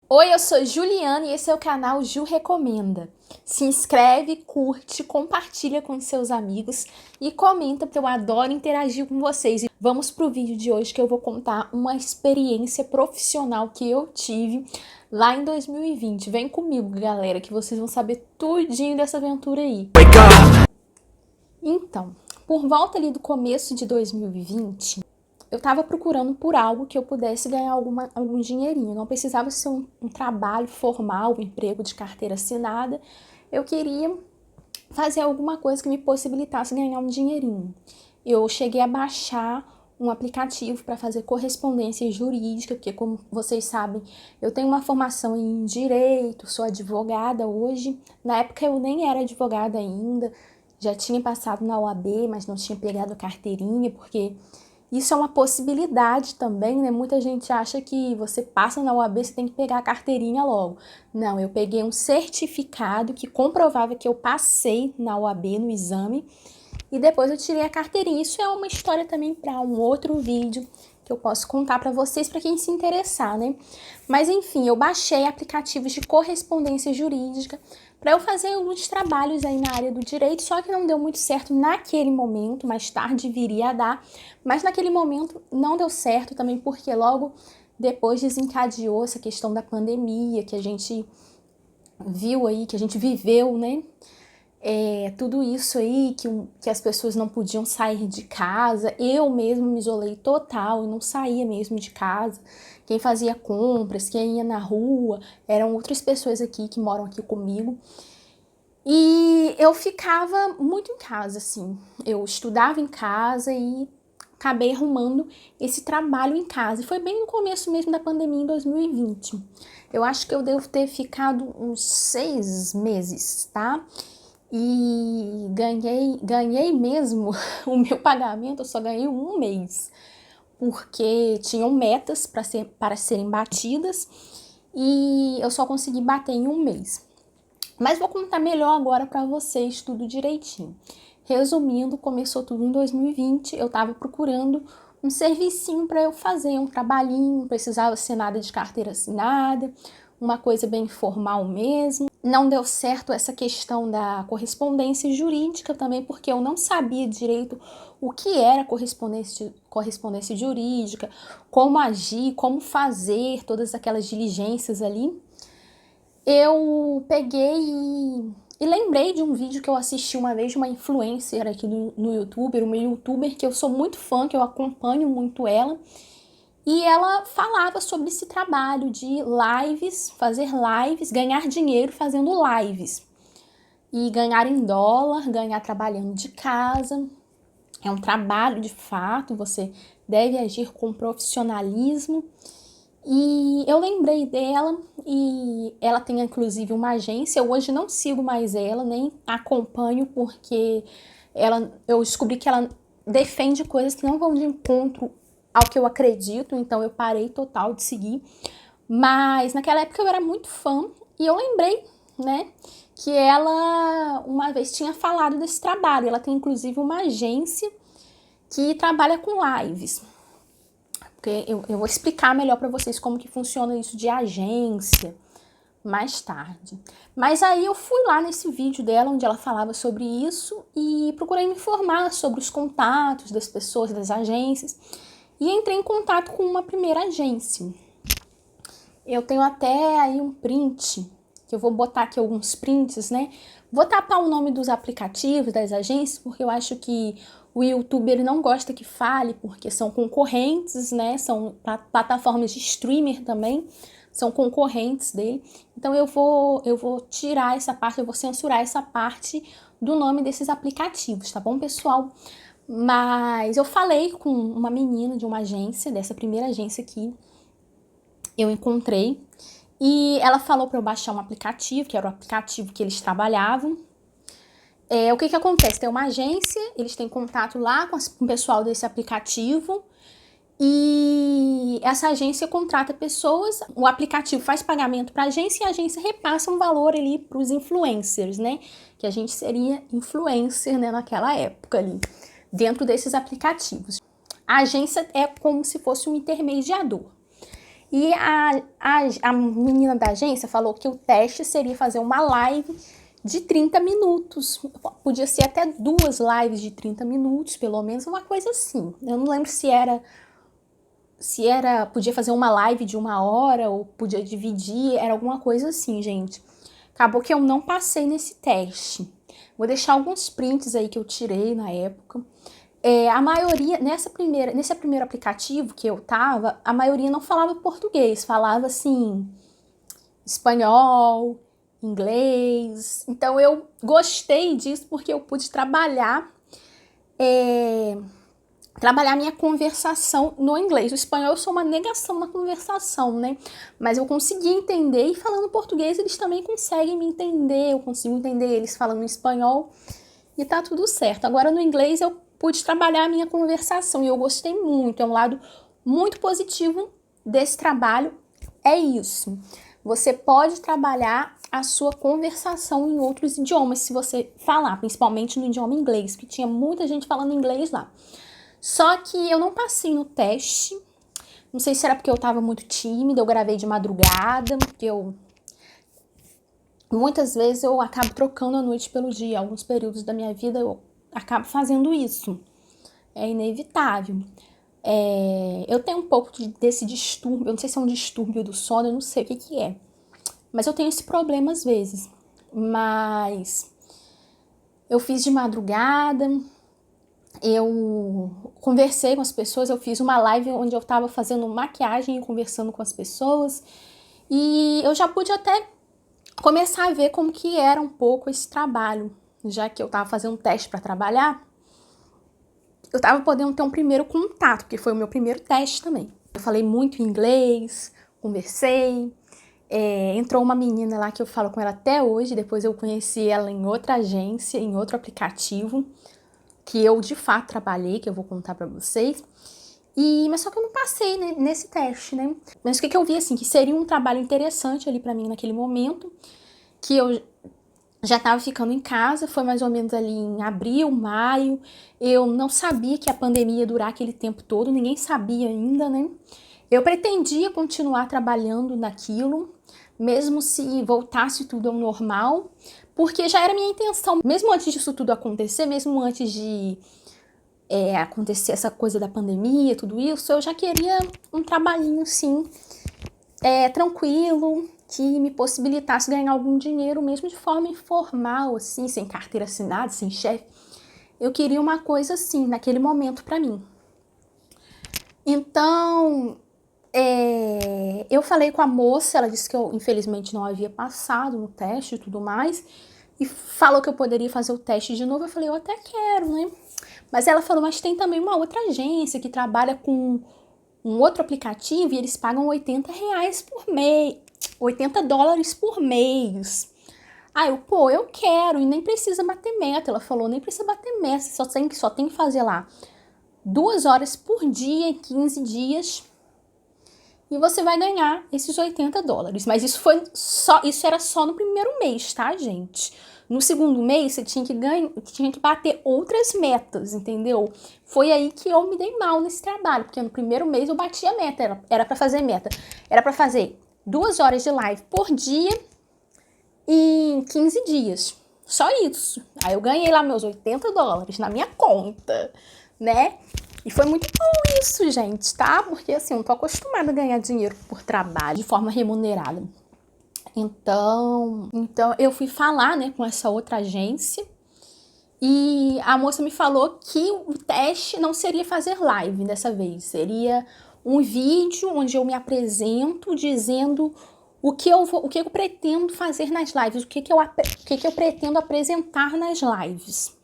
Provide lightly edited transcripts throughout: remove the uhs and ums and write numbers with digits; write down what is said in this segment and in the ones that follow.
Oi, eu sou Juliana e esse é o canal Ju Recomenda. Se inscreve, curte, compartilha com seus amigos e comenta, porque eu adoro interagir com vocês. E vamos pro vídeo de hoje que eu vou contar uma experiência profissional que eu tive lá em 2020. Vem comigo, galera, que vocês vão saber tudinho dessa aventura aí. Então, por volta ali do começo de 2020, eu estava procurando por algo que eu pudesse ganhar algum dinheirinho. Não precisava ser um trabalho formal, um emprego de carteira assinada. Eu queria fazer alguma coisa que me possibilitasse ganhar um dinheirinho. Eu cheguei a baixar um aplicativo para fazer correspondência jurídica, porque como vocês sabem, eu tenho uma formação em direito, sou advogada hoje. Na época eu nem era advogada ainda, já tinha passado na OAB, mas não tinha pegado a carteirinha, porque isso é uma possibilidade também, né? Muita gente acha que você passa na UAB, você tem que pegar a carteirinha logo. Não, eu peguei um certificado que comprovava que eu passei na UAB no exame e depois eu tirei a carteirinha. Isso é uma história também para um outro vídeo que eu posso contar para vocês, para quem se interessar, né? Mas enfim, eu baixei aplicativos de correspondência jurídica para eu fazer alguns trabalhos aí na área do direito, só que não deu muito certo naquele momento, mais tarde viria a dar, mas naquele momento não deu certo também porque logo depois desencadeou essa questão da pandemia que a gente viu aí, que a gente viveu, né? Tudo isso aí, que as pessoas não podiam sair de casa. Eu mesmo me isolei total, eu não saía mesmo de casa. Quem fazia compras, quem ia na rua, eram outras pessoas aqui que moram aqui comigo. E eu ficava muito em casa, assim. Eu estudava em casa e acabei arrumando esse trabalho em casa. E foi bem no começo mesmo da pandemia, em 2020. Eu acho que eu devo ter ficado uns 6 meses, tá? E ganhei mesmo o meu pagamento, eu só ganhei um mês, porque tinham metas para serem batidas e eu só consegui bater em um mês. Mas vou contar melhor agora para vocês tudo direitinho. Resumindo, começou tudo em 2020, eu estava procurando um servicinho para eu fazer, um trabalhinho, não precisava ser nada de carteira assinada, uma coisa bem formal mesmo. Não deu certo essa questão da correspondência jurídica também, porque eu não sabia direito o que era correspondência jurídica, como agir, como fazer todas aquelas diligências ali. Eu peguei e lembrei de um vídeo que eu assisti uma vez de uma influencer aqui no YouTube, uma youtuber que eu sou muito fã, que eu acompanho muito ela. E ela falava sobre esse trabalho de lives, fazer lives, ganhar dinheiro fazendo lives. E ganhar em dólar, ganhar trabalhando de casa. É um trabalho de fato, você deve agir com profissionalismo. E eu lembrei dela e ela tem inclusive uma agência. Eu hoje não sigo mais ela, nem acompanho, porque eu descobri que ela defende coisas que não vão de encontro ao que eu acredito, então eu parei total de seguir. Mas naquela época eu era muito fã e eu lembrei, né, que ela uma vez tinha falado desse trabalho. Ela tem inclusive uma agência que trabalha com lives. Porque eu vou explicar melhor para vocês como que funciona isso de agência mais tarde. Mas aí eu fui lá nesse vídeo dela onde ela falava sobre isso e procurei me informar sobre os contatos das pessoas, das agências, e entrei em contato com uma primeira agência. Eu tenho até aí um print, que eu vou botar aqui alguns prints, né? Vou tapar o nome dos aplicativos, das agências, porque eu acho que o YouTube ele não gosta que fale, porque são concorrentes, né? São plataformas de streamer também, são concorrentes dele. Então eu vou tirar essa parte, eu vou censurar essa parte do nome desses aplicativos, tá bom, pessoal? Mas eu falei com uma menina de uma agência, dessa primeira agência aqui, eu encontrei, e ela falou para eu baixar um aplicativo, que era o aplicativo que eles trabalhavam. O que acontece? Tem uma agência, eles têm contato lá com o pessoal desse aplicativo, e essa agência contrata pessoas, o aplicativo faz pagamento para a agência e a agência repassa um valor ali para os influencers, né? Que a gente seria influencer, né, naquela época ali, dentro desses aplicativos. A agência é como se fosse um intermediador. E a menina da agência falou que o teste seria fazer uma live de 30 minutos. Podia ser até 2 lives de 30 minutos, pelo menos, uma coisa assim. Eu não lembro podia fazer uma live de 1 hora ou podia dividir, era alguma coisa assim, gente. Acabou que eu não passei nesse teste. Vou deixar alguns prints aí que eu tirei na época. A maioria, nesse primeiro aplicativo que eu tava, a maioria não falava português, falava assim, espanhol, inglês. Então eu gostei disso porque eu pude trabalhar minha conversação no inglês. O espanhol eu sou uma negação na conversação, né? Mas eu consegui entender, e falando português eles também conseguem me entender, eu consigo entender eles falando espanhol e tá tudo certo. Agora no inglês eu pude trabalhar a minha conversação e eu gostei muito, é um lado muito positivo desse trabalho, é isso. Você pode trabalhar a sua conversação em outros idiomas se você falar, principalmente no idioma inglês, porque tinha muita gente falando inglês lá. Só que eu não passei no teste. Não sei se era porque eu tava muito tímida, eu gravei de madrugada, porque muitas vezes eu acabo trocando a noite pelo dia. Alguns períodos da minha vida eu acabo fazendo isso. É inevitável. Eu tenho um pouco desse distúrbio, eu não sei se é um distúrbio do sono, eu não sei o que é. Mas eu tenho esse problema às vezes. Mas eu fiz de madrugada, eu conversei com as pessoas, eu fiz uma live onde eu tava fazendo maquiagem e conversando com as pessoas. E eu já pude até começar a ver como que era um pouco esse trabalho. Já que eu tava fazendo um teste para trabalhar, eu tava podendo ter um primeiro contato, porque foi o meu primeiro teste também. Eu falei muito inglês, conversei. Entrou uma menina lá que eu falo com ela até hoje, depois eu conheci ela em outra agência, em outro aplicativo, que eu de fato trabalhei, que eu vou contar pra vocês. Mas só que eu não passei, né, nesse teste, né? Mas o que eu vi, assim, que seria um trabalho interessante ali pra mim naquele momento, que eu já tava ficando em casa, foi mais ou menos ali em abril, maio. Eu não sabia que a pandemia ia durar aquele tempo todo, ninguém sabia ainda, né? Eu pretendia continuar trabalhando naquilo, mesmo se voltasse tudo ao normal, porque já era minha intenção, mesmo antes disso tudo acontecer, mesmo antes de acontecer essa coisa da pandemia, tudo isso, eu já queria um trabalhinho, sim, tranquilo, que me possibilitasse ganhar algum dinheiro, mesmo de forma informal, assim, sem carteira assinada, sem chefe. Eu queria uma coisa assim, naquele momento pra mim. Então, eu falei com a moça, ela disse que eu, infelizmente, não havia passado no teste e tudo mais, e falou que eu poderia fazer o teste de novo. Eu falei, eu até quero, né? Mas ela falou, mas tem também uma outra agência que trabalha com um outro aplicativo e eles pagam R$ 80 por mês, $80 por mês. Aí eu quero, e nem precisa bater meta. Ela falou, nem precisa bater meta, só tem que fazer lá 2 horas por dia em 15 dias e você vai ganhar esses $80. Mas isso era só no primeiro mês, tá, gente? No segundo mês, você tinha que bater outras metas, entendeu? Foi aí que eu me dei mal nesse trabalho, porque no primeiro mês eu bati a meta, era pra fazer meta. Era pra fazer 2 horas de live por dia em 15 dias. Só isso. Aí eu ganhei lá meus $80 na minha conta, né? E foi muito bom isso, gente, tá? Porque assim, eu não tô acostumada a ganhar dinheiro por trabalho de forma remunerada. Então eu fui falar, né, com essa outra agência e a moça me falou que o teste não seria fazer live dessa vez, seria um vídeo onde eu me apresento dizendo o que eu pretendo fazer nas lives, o que eu pretendo apresentar nas lives.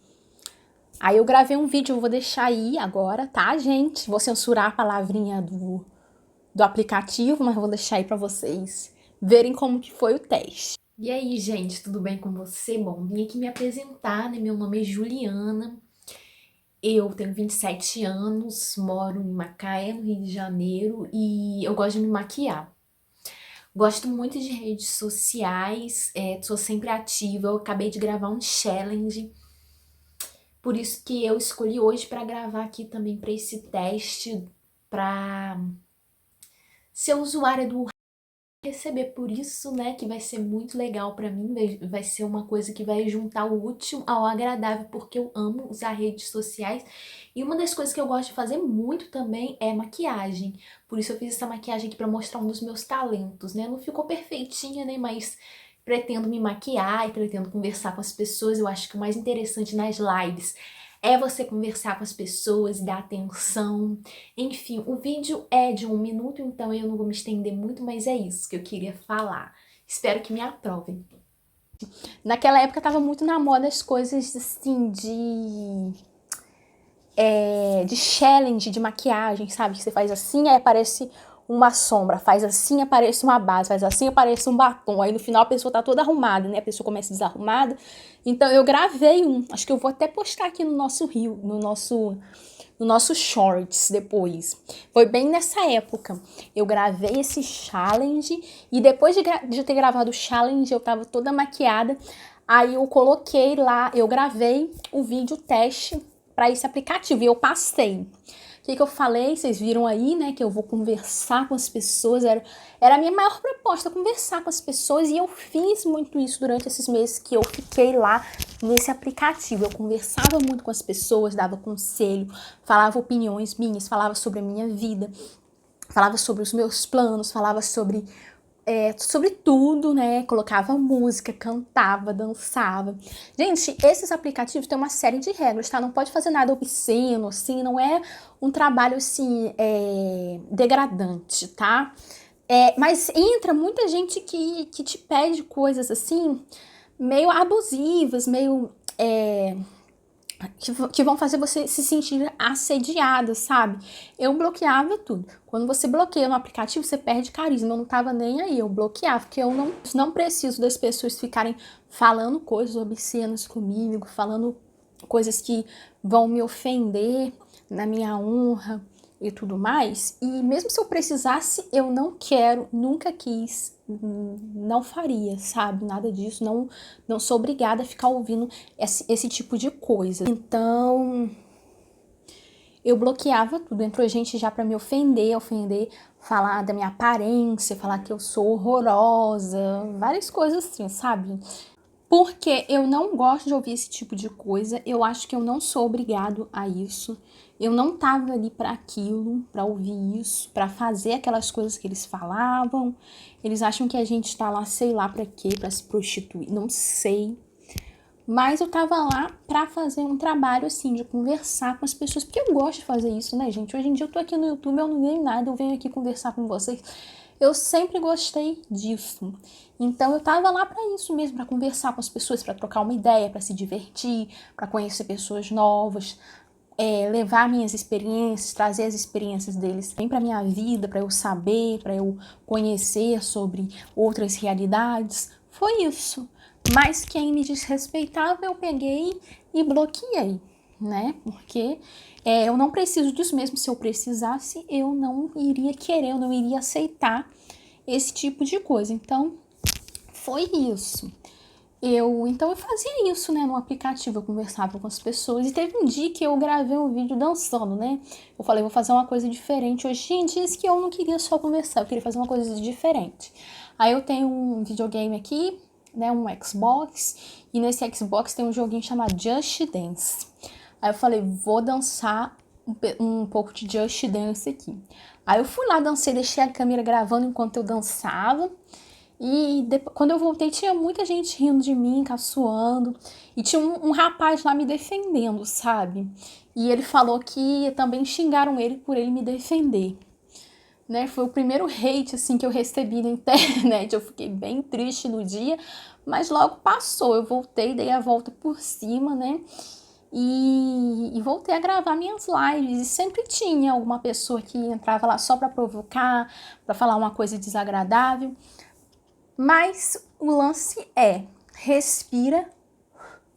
Aí eu gravei um vídeo, eu vou deixar aí agora, tá, gente? Vou censurar a palavrinha do aplicativo, mas vou deixar aí pra vocês verem como que foi o teste. E aí, gente, tudo bem com você? Bom, vim aqui me apresentar, né? Meu nome é Juliana, eu tenho 27 anos, moro em Macaé, no Rio de Janeiro, e eu gosto de me maquiar. Gosto muito de redes sociais, sou sempre ativa, eu acabei de gravar um challenge, por isso que eu escolhi hoje para gravar aqui também para esse teste, para ser usuária do receber por isso, né, que vai ser muito legal pra mim, vai ser uma coisa que vai juntar o útil ao agradável, porque eu amo usar redes sociais. E uma das coisas que eu gosto de fazer muito também é maquiagem. Por isso eu fiz essa maquiagem aqui pra mostrar um dos meus talentos, né? Não ficou perfeitinha, né, mas pretendo me maquiar e pretendo conversar com as pessoas. Eu acho que o mais interessante nas lives é você conversar com as pessoas e dar atenção. Enfim, o vídeo é de 1 minuto, então eu não vou me estender muito, mas é isso que eu queria falar. Espero que me aprovem. Naquela época tava muito na moda as coisas assim de challenge de maquiagem, sabe? Que você faz assim, aí aparece uma sombra, faz assim, aparece uma base, faz assim, aparece um batom. Aí no final a pessoa tá toda arrumada, né? A pessoa começa desarrumada. Então eu gravei acho que eu vou até postar aqui no nosso reel, no nosso shorts depois. Foi bem nessa época. Eu gravei esse challenge e depois de ter gravado o challenge, eu tava toda maquiada. Aí eu coloquei lá, eu gravei o vídeo teste para esse aplicativo e eu passei. O que eu falei? Vocês viram aí, né? Que eu vou conversar com as pessoas. Era a minha maior proposta, conversar com as pessoas. E eu fiz muito isso durante esses meses que eu fiquei lá nesse aplicativo. Eu conversava muito com as pessoas, dava conselho, falava opiniões minhas, falava sobre a minha vida, falava sobre os meus planos, falava sobre tudo, né? Colocava música, cantava, dançava. Gente, esses aplicativos têm uma série de regras, tá? Não pode fazer nada obsceno, assim, não é um trabalho, assim, degradante, tá? Mas entra muita gente que te pede coisas, assim, meio abusivas, meio... que vão fazer você se sentir assediada, sabe? Eu bloqueava tudo. Quando você bloqueia no aplicativo, você perde carisma. Eu não tava nem aí, eu bloqueava, porque eu não preciso das pessoas ficarem falando coisas obscenas comigo, falando coisas que vão me ofender na minha honra e tudo mais. E mesmo se eu precisasse, eu não quero, nunca quis, não faria, sabe? Nada disso, não sou obrigada a ficar ouvindo esse tipo de coisa. Então, eu bloqueava tudo. Entrou gente já pra me ofender, falar da minha aparência, falar que eu sou horrorosa, várias coisas assim, sabe? Porque eu não gosto de ouvir esse tipo de coisa, eu acho que eu não sou obrigado a isso. Eu não tava ali para aquilo, para ouvir isso, para fazer aquelas coisas que eles falavam. Eles acham que a gente tá lá, sei lá para quê, para se prostituir, não sei. Mas eu tava lá pra fazer um trabalho assim, de conversar com as pessoas, porque eu gosto de fazer isso, né, gente? Hoje em dia eu tô aqui no YouTube, eu não ganho nada, eu venho aqui conversar com vocês. Eu sempre gostei disso. Então eu tava lá pra isso mesmo, pra conversar com as pessoas, pra trocar uma ideia, pra se divertir, pra conhecer pessoas novas, levar minhas experiências, trazer as experiências deles bem pra minha vida, pra eu saber, pra eu conhecer sobre outras realidades. Foi isso. Mas quem me desrespeitava, eu peguei e bloqueei, né? Porque eu não preciso disso mesmo. Se eu precisasse, eu não iria querer, eu não iria aceitar esse tipo de coisa. Então, foi isso. Então eu fazia isso, né, no aplicativo, eu conversava com as pessoas. E teve um dia que eu gravei um vídeo dançando, né? Eu falei, vou fazer uma coisa diferente. Hoje em dia disse que eu não queria só conversar, eu queria fazer uma coisa diferente. Aí eu tenho um videogame aqui, né, um Xbox, e nesse Xbox tem um joguinho chamado Just Dance. Aí eu falei, vou dançar um pouco de Just Dance aqui. Aí eu fui lá, dancei, deixei a câmera gravando enquanto eu dançava. E depois, quando eu voltei, tinha muita gente rindo de mim, caçoando. E tinha um rapaz lá me defendendo, sabe? E ele falou que também xingaram ele por ele me defender. Né? Foi o primeiro hate assim que eu recebi na internet. Eu fiquei bem triste no dia, mas logo passou. Eu voltei, dei a volta por cima, né? E voltei a gravar minhas lives. E sempre tinha alguma pessoa que entrava lá só para provocar, para falar uma coisa desagradável. Mas o lance é, respira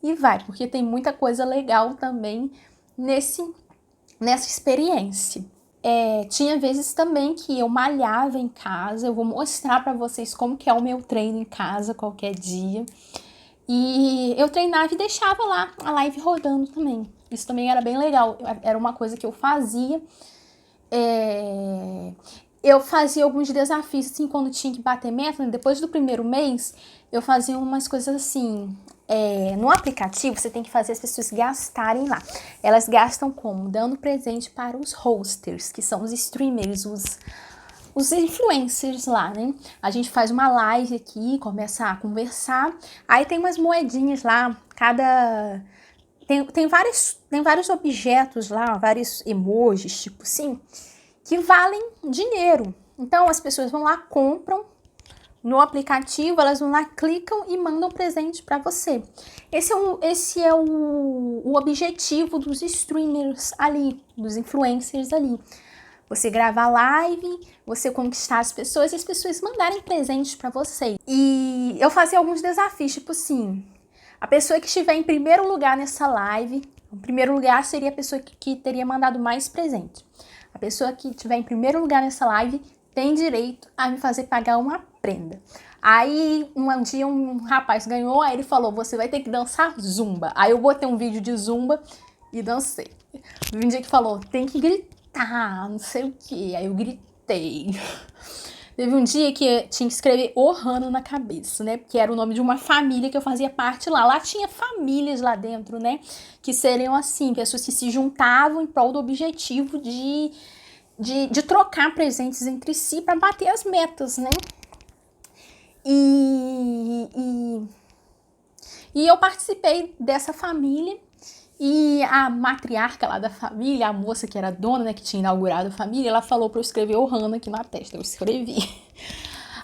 e vai, porque tem muita coisa legal também nessa experiência. Tinha vezes também que eu malhava em casa, eu vou mostrar pra vocês como que é o meu treino em casa qualquer dia. E eu treinava e deixava lá a live rodando também. Isso também era bem legal, era uma coisa que eu fazia. eu fazia alguns desafios, assim, quando tinha que bater meta, né? Depois do primeiro mês, eu fazia umas coisas assim. No aplicativo, você tem que fazer as pessoas gastarem lá. Elas gastam como? Dando presente para os hosters, que são os streamers, os influencers lá, né? A gente faz uma live aqui, começa a conversar, aí tem umas moedinhas lá, tem vários objetos lá, vários emojis, tipo assim, que valem dinheiro. Então as pessoas vão lá, compram no aplicativo, elas vão lá, clicam e mandam presente para você. Esse é o objetivo dos streamers ali, dos influencers ali. Você gravar live, você conquistar as pessoas e as pessoas mandarem presentes para você. E eu fazia alguns desafios, tipo assim, a pessoa que estiver em primeiro lugar nessa live, o primeiro lugar seria a pessoa que teria mandado mais presente. A pessoa que estiver em primeiro lugar nessa live tem direito a me fazer pagar uma prenda. Aí, um dia, um rapaz ganhou, aí ele falou, você vai ter que dançar zumba. Aí eu botei um vídeo de zumba e dancei. Teve um dia que falou, tem que gritar, não sei o que. Aí eu gritei. Teve um dia que tinha que escrever Ohana na cabeça, né? Porque era o nome de uma família que eu fazia parte lá. Lá tinha famílias lá dentro, né? Que seriam assim, pessoas que se juntavam em prol do objetivo de trocar presentes entre si para bater as metas, né? E eu participei dessa família e a matriarca lá da família, a moça que era dona, né, que tinha inaugurado a família, ela falou para eu escrever Ohana aqui na testa, eu escrevi.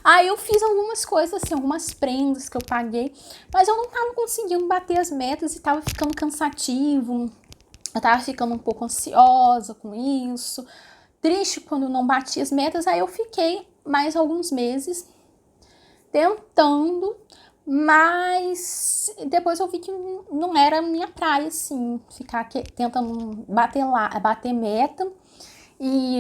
Aí eu fiz algumas coisas assim, algumas prendas que eu paguei, mas eu não tava conseguindo bater as metas e tava ficando cansativo, eu tava ficando um pouco ansiosa com isso, triste quando não bati as metas, aí eu fiquei mais alguns meses tentando, mas depois eu vi que não era minha praia, assim, ficar tentando bater meta e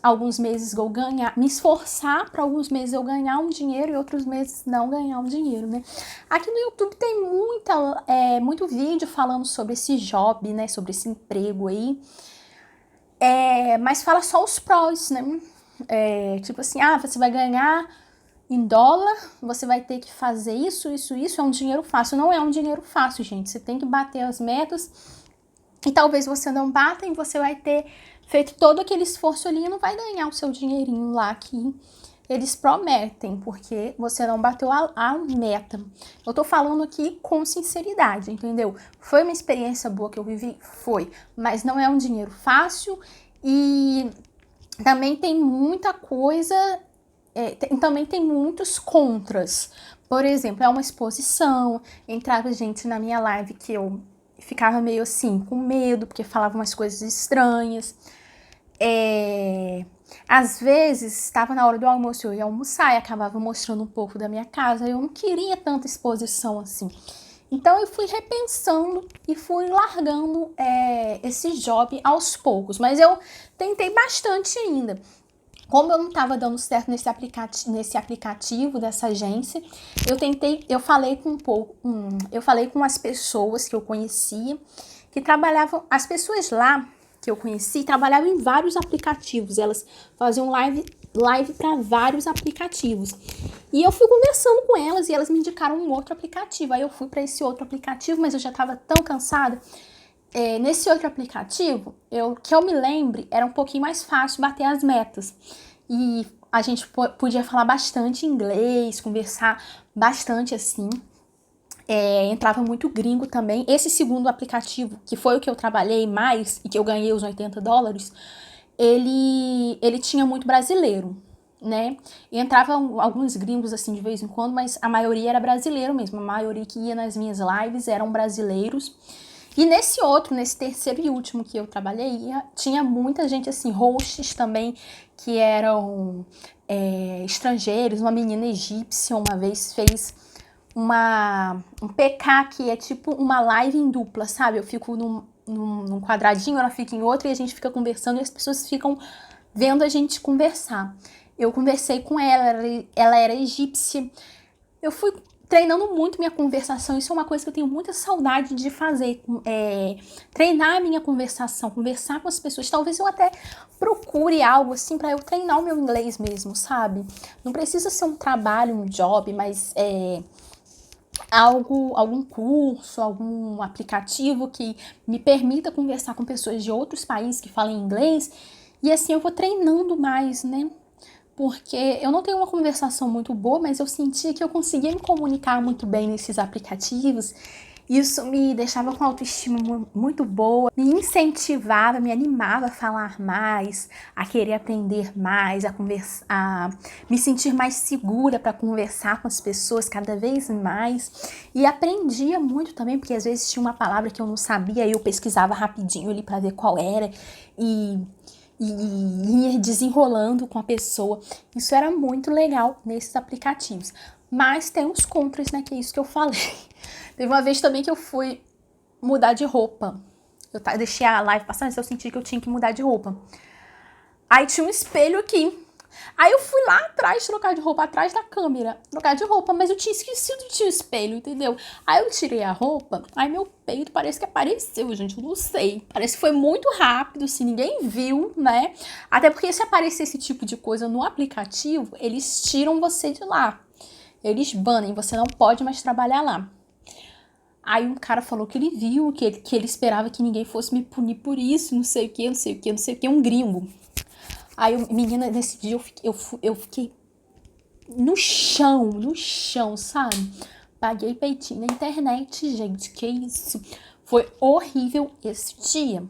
alguns meses eu ganhar, me esforçar para alguns meses eu ganhar um dinheiro e outros meses não ganhar um dinheiro, né? Aqui no YouTube tem muito vídeo falando sobre esse job, né, sobre esse emprego aí, mas fala só os prós, né? Tipo assim, você vai ganhar em dólar, você vai ter que fazer isso, é um dinheiro fácil. Não é um dinheiro fácil, gente. Você tem que bater as metas e talvez você não bata e você vai ter feito todo aquele esforço ali e não vai ganhar o seu dinheirinho lá que eles prometem, porque você não bateu a meta. Eu tô falando aqui com sinceridade, entendeu? Foi uma experiência boa que eu vivi? Foi, mas não é um dinheiro fácil e também tem muita coisa. Também tem muitos contras. Por exemplo, é uma exposição, entrava gente na minha live que eu ficava meio assim, com medo, porque falava umas coisas estranhas. Às vezes, estava na hora do almoço, eu ia almoçar e acabava mostrando um pouco da minha casa, eu não queria tanta exposição assim. Então eu fui repensando e fui largando esse job aos poucos, mas eu tentei bastante ainda. Como eu não estava dando certo nesse aplicativo dessa agência, eu falei com as pessoas que eu conhecia, que trabalhavam, as pessoas lá que eu conheci trabalhavam em vários aplicativos, elas faziam live para vários aplicativos. E eu fui conversando com elas e elas me indicaram um outro aplicativo, aí eu fui para esse outro aplicativo, mas eu já estava tão cansada. Nesse outro aplicativo, que eu me lembre, era um pouquinho mais fácil bater as metas. E a gente podia falar bastante inglês, conversar bastante assim. Entrava muito gringo também. Esse segundo aplicativo, que foi o que eu trabalhei mais e que eu ganhei os $80, ele tinha muito brasileiro, né? E entravam alguns gringos assim de vez em quando, mas a maioria era brasileiro mesmo. A maioria que ia nas minhas lives eram brasileiros. E nesse terceiro e último que eu trabalhei, tinha muita gente assim, hosts também, que eram estrangeiros. Uma menina egípcia uma vez fez um PK, que é tipo uma live em dupla, sabe? Eu fico num quadradinho, ela fica em outro e a gente fica conversando e as pessoas ficam vendo a gente conversar. Eu conversei com ela era egípcia. eu fui treinando muito minha conversação. Isso é uma coisa que eu tenho muita saudade de fazer. Treinar a minha conversação, conversar com as pessoas. Talvez eu até procure algo assim pra eu treinar o meu inglês mesmo, sabe? Não precisa ser um trabalho, um job, mas algum curso, algum aplicativo que me permita conversar com pessoas de outros países que falem inglês. E assim eu vou treinando mais, né? Porque eu não tenho uma conversação muito boa, mas eu sentia que eu conseguia me comunicar muito bem nesses aplicativos. Isso me deixava com autoestima muito boa, me incentivava, me animava a falar mais, a querer aprender mais, a conversar, a me sentir mais segura para conversar com as pessoas cada vez mais. E aprendia muito também, porque às vezes tinha uma palavra que eu não sabia e eu pesquisava rapidinho ali para ver qual era e ir desenrolando com a pessoa. Isso era muito legal nesses aplicativos. Mas tem os contras, né? Que é isso que eu falei. Teve uma vez também que eu fui mudar de roupa. Eu deixei a live passar, mas eu senti que eu tinha que mudar de roupa. Aí tinha um espelho aqui. Aí eu fui lá atrás trocar de roupa, atrás da câmera, trocar de roupa, mas eu tinha esquecido de um espelho, entendeu? Aí eu tirei a roupa, aí meu peito parece que apareceu, gente, eu não sei. Parece que foi muito rápido, assim, ninguém viu, né? Até porque se aparecer esse tipo de coisa no aplicativo, eles tiram você de lá. Eles banem, você não pode mais trabalhar lá. Aí um cara falou que ele viu, que ele esperava que ninguém fosse me punir por isso, não sei o que, não sei o que, não sei o que, um gringo. Aí, menina, nesse dia eu fiquei no chão, sabe? Paguei peitinho na internet, gente, que isso. Foi horrível esse dia.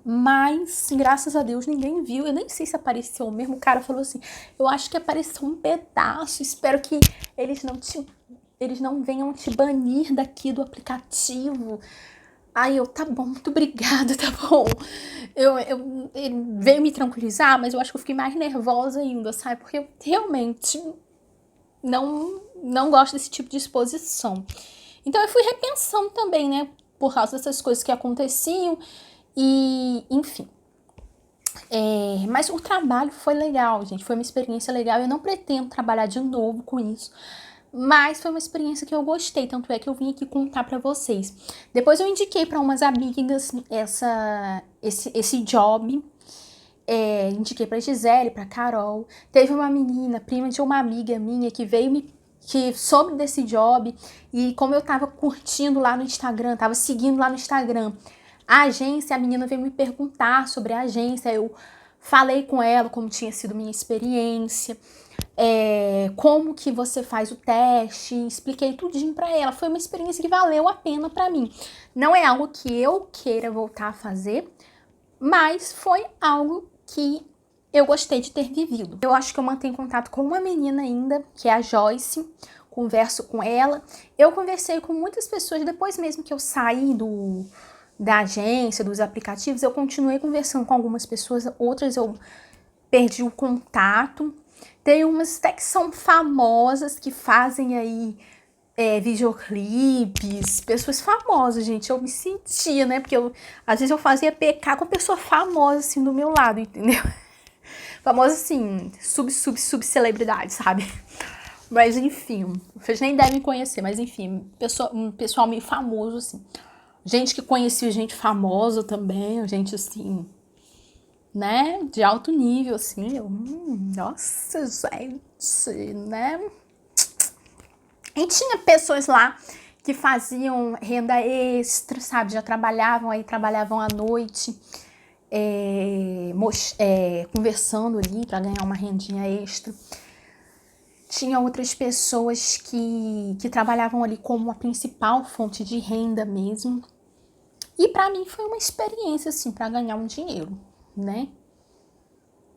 Mas, graças a Deus, ninguém viu. Eu nem sei se apareceu mesmo. O cara falou assim, eu acho que apareceu um pedaço. Espero que eles não venham te banir daqui do aplicativo. Aí eu, tá bom, muito obrigada, tá bom. Ele veio me tranquilizar, mas eu acho que eu fiquei mais nervosa ainda, sabe? Porque eu realmente não gosto desse tipo de exposição. Então eu fui repensando também, né? Por causa dessas coisas que aconteciam. E, enfim. Mas o trabalho foi legal, gente. Foi uma experiência legal. Eu não pretendo trabalhar de novo com isso. Mas foi uma experiência que eu gostei, tanto é que eu vim aqui contar pra vocês. Depois eu indiquei pra umas amigas esse job. Indiquei pra Gisele, pra Carol. Teve uma menina, prima de uma amiga minha, que soube desse job. E como eu tava curtindo lá no Instagram, tava seguindo lá no Instagram a agência, a menina veio me perguntar sobre a agência. Eu falei com ela como tinha sido minha experiência. Como que você faz o teste, expliquei tudinho pra ela. Foi uma experiência que valeu a pena pra mim. Não é algo que eu queira voltar a fazer, mas foi algo que eu gostei de ter vivido. Eu acho que eu mantenho contato com uma menina ainda, que é a Joyce, converso com ela. Eu conversei com muitas pessoas depois mesmo que eu saí da agência, dos aplicativos, eu continuei conversando com algumas pessoas, outras eu perdi o contato. Tem umas até que são famosas, que fazem aí videoclipes, pessoas famosas, gente. Eu me sentia, né? Porque às vezes eu fazia PK com pessoa famosa, assim, do meu lado, entendeu? Famosa, assim, sub-celebridade, sabe? Mas, enfim, vocês nem devem conhecer, mas, enfim, um pessoal meio famoso, assim. Gente que conhecia gente famosa também, gente, assim, né, de alto nível, assim, nossa, gente, né? E tinha pessoas lá que faziam renda extra, sabe, já trabalhavam à noite, conversando ali para ganhar uma rendinha extra. Tinha outras pessoas que trabalhavam ali como a principal fonte de renda mesmo. E para mim foi uma experiência, assim, para ganhar um dinheiro, né?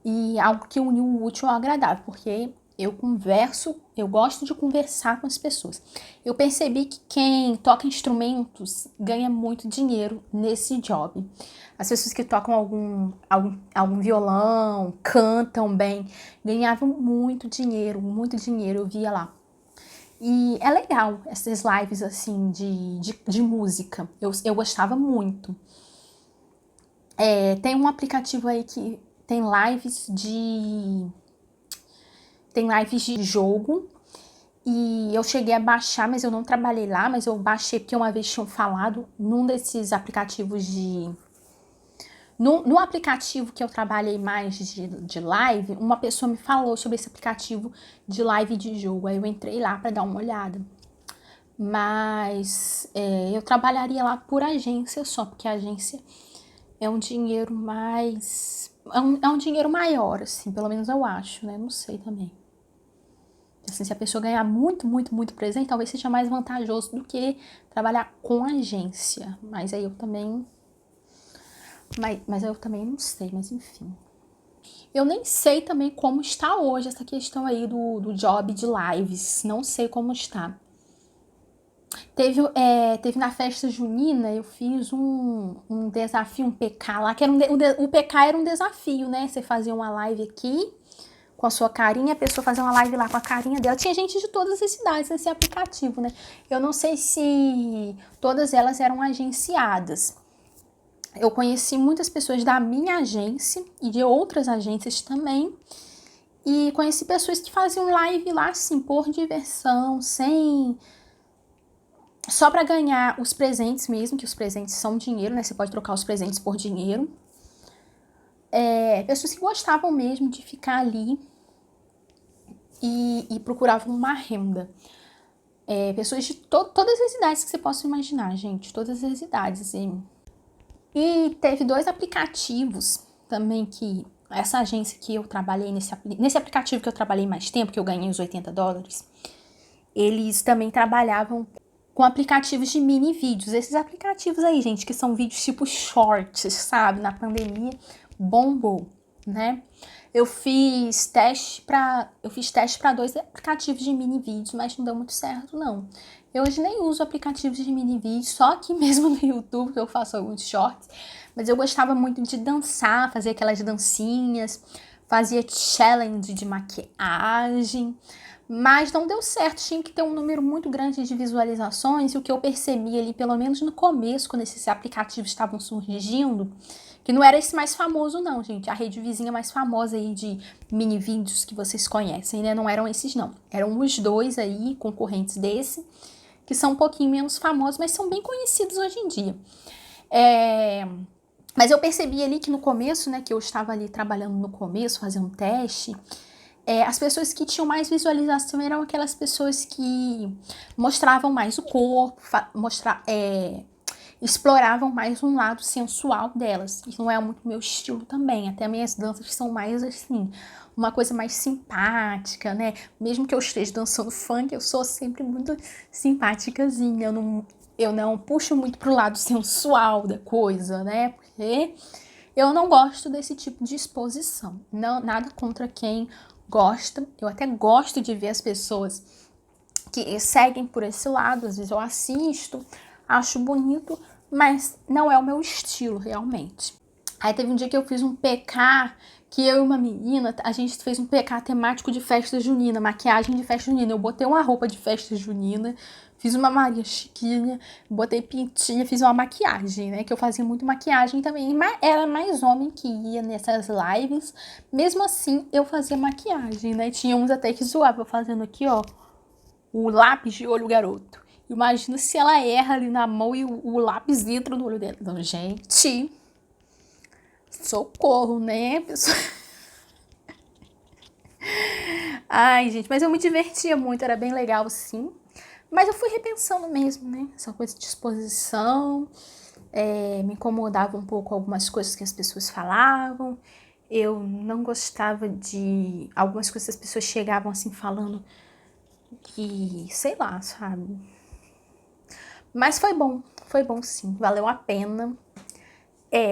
E algo que uniu o útil ao agradável, porque eu gosto de conversar com as pessoas. Eu percebi que quem toca instrumentos ganha muito dinheiro nesse job. As pessoas que tocam algum violão, cantam bem, ganhavam muito dinheiro, eu via lá. E é legal essas lives assim de música, eu gostava muito. Tem um aplicativo aí que tem lives de jogo E eu cheguei a baixar, mas eu não trabalhei lá, mas eu baixei porque uma vez tinham falado num desses aplicativos de... No aplicativo que eu trabalhei mais de live, uma pessoa me falou sobre esse aplicativo de live de jogo. Aí eu entrei lá para dar uma olhada. Mas eu trabalharia lá por agência só, porque a agência é um dinheiro mais... É um dinheiro maior, assim, pelo menos eu acho, né? Não sei também. Assim, se a pessoa ganhar muito, muito, muito presente, talvez seja mais vantajoso do que trabalhar com agência. Mas aí eu também... Mas eu também não sei, mas enfim. Eu nem sei também como está hoje essa questão aí do job de lives. Não sei como está. Teve na festa junina, eu fiz um desafio, um PK lá, que era o PK era um desafio, né? Você fazia uma live aqui com a sua carinha, a pessoa fazia uma live lá com a carinha dela. Tinha gente de todas as cidades nesse aplicativo, né? Eu não sei se todas elas eram agenciadas. Eu conheci muitas pessoas da minha agência e de outras agências também. E conheci pessoas que faziam live lá, assim, por diversão, só para ganhar os presentes mesmo, que os presentes são dinheiro, né? Você pode trocar os presentes por dinheiro. Pessoas que gostavam mesmo de ficar ali e procuravam uma renda. Pessoas de todas as idades que você possa imaginar, gente. Todas as idades, assim. E teve 2 aplicativos também que... Essa agência que eu trabalhei, nesse aplicativo que eu trabalhei mais tempo, que eu ganhei os $80, eles também trabalhavam com aplicativos de mini vídeos. Esses aplicativos aí, gente, que são vídeos tipo shorts, sabe? Na pandemia, bombou, né? Eu fiz teste para 2 aplicativos de mini vídeos, mas não deu muito certo, não. Eu hoje nem uso aplicativos de mini vídeos, só aqui mesmo no YouTube que eu faço alguns shorts. Mas eu gostava muito de dançar, fazer aquelas dancinhas, fazia challenge de maquiagem. Mas não deu certo, tinha que ter um número muito grande de visualizações. E o que eu percebi ali, pelo menos no começo, quando esses aplicativos estavam surgindo, que não era esse mais famoso não, gente. A rede vizinha mais famosa aí de mini vídeos que vocês conhecem, né? Não eram esses não. Eram os 2 aí, concorrentes desse, que são um pouquinho menos famosos, mas são bem conhecidos hoje em dia. Mas eu percebi ali que no começo, né, que eu estava ali trabalhando no começo, fazendo um teste, as pessoas que tinham mais visualização eram aquelas pessoas que mostravam mais o corpo, exploravam mais um lado sensual delas. Isso não é muito meu estilo também. Até minhas danças são mais assim, uma coisa mais simpática, né? Mesmo que eu esteja dançando funk, eu sou sempre muito simpáticazinha. Eu não puxo muito pro lado sensual da coisa, né? Porque eu não gosto desse tipo de exposição. Não, nada contra quem gosta. Eu até gosto de ver as pessoas que seguem por esse lado. Às vezes eu assisto, acho bonito, mas não é o meu estilo realmente. Aí teve um dia que eu fiz um PK, que eu e uma menina, a gente fez um PK temático de festa junina, maquiagem de festa junina. Eu botei uma roupa de festa junina, fiz uma Maria Chiquinha, botei pintinha, fiz uma maquiagem, né? Que eu fazia muito maquiagem também, mas era mais homem que ia nessas lives. Mesmo assim, eu fazia maquiagem, né? Tinha uns até que zoavam fazendo aqui, ó, o lápis de olho garoto. Imagina se ela erra ali na mão e o lápis entra no olho dela. Então, gente, socorro, né, pessoal? Ai, gente, mas eu me divertia muito, era bem legal, sim. Mas eu fui repensando mesmo, né? Essa coisa de exposição, me incomodava um pouco algumas coisas que as pessoas falavam. Eu não gostava de algumas coisas que as pessoas chegavam assim falando que, sei lá, sabe? Mas foi bom sim, valeu a pena.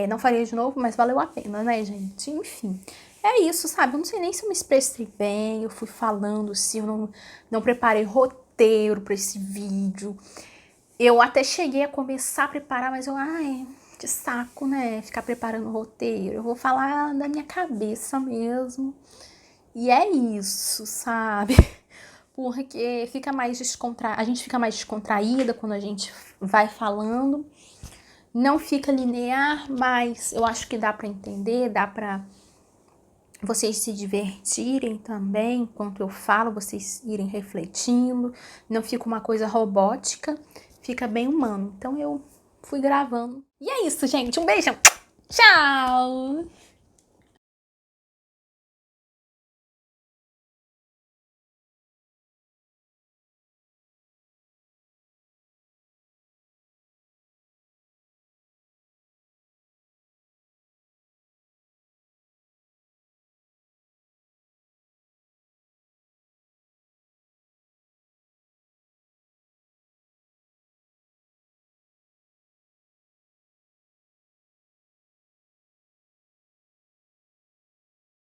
Não faria de novo, mas valeu a pena, né, gente? Enfim, é isso, sabe? Eu não sei nem se eu me expressei bem, eu fui falando, se eu não preparei roteiro pra esse vídeo. Eu até cheguei a começar a preparar, mas que saco, né? Ficar preparando roteiro. Eu vou falar da minha cabeça mesmo. E é isso, sabe? Porque a gente fica mais descontraída quando a gente vai falando. Não fica linear, mas eu acho que dá pra entender, dá pra vocês se divertirem também enquanto eu falo, vocês irem refletindo, não fica uma coisa robótica, fica bem humano. Então eu fui gravando. E é isso, gente. Um beijão. Tchau!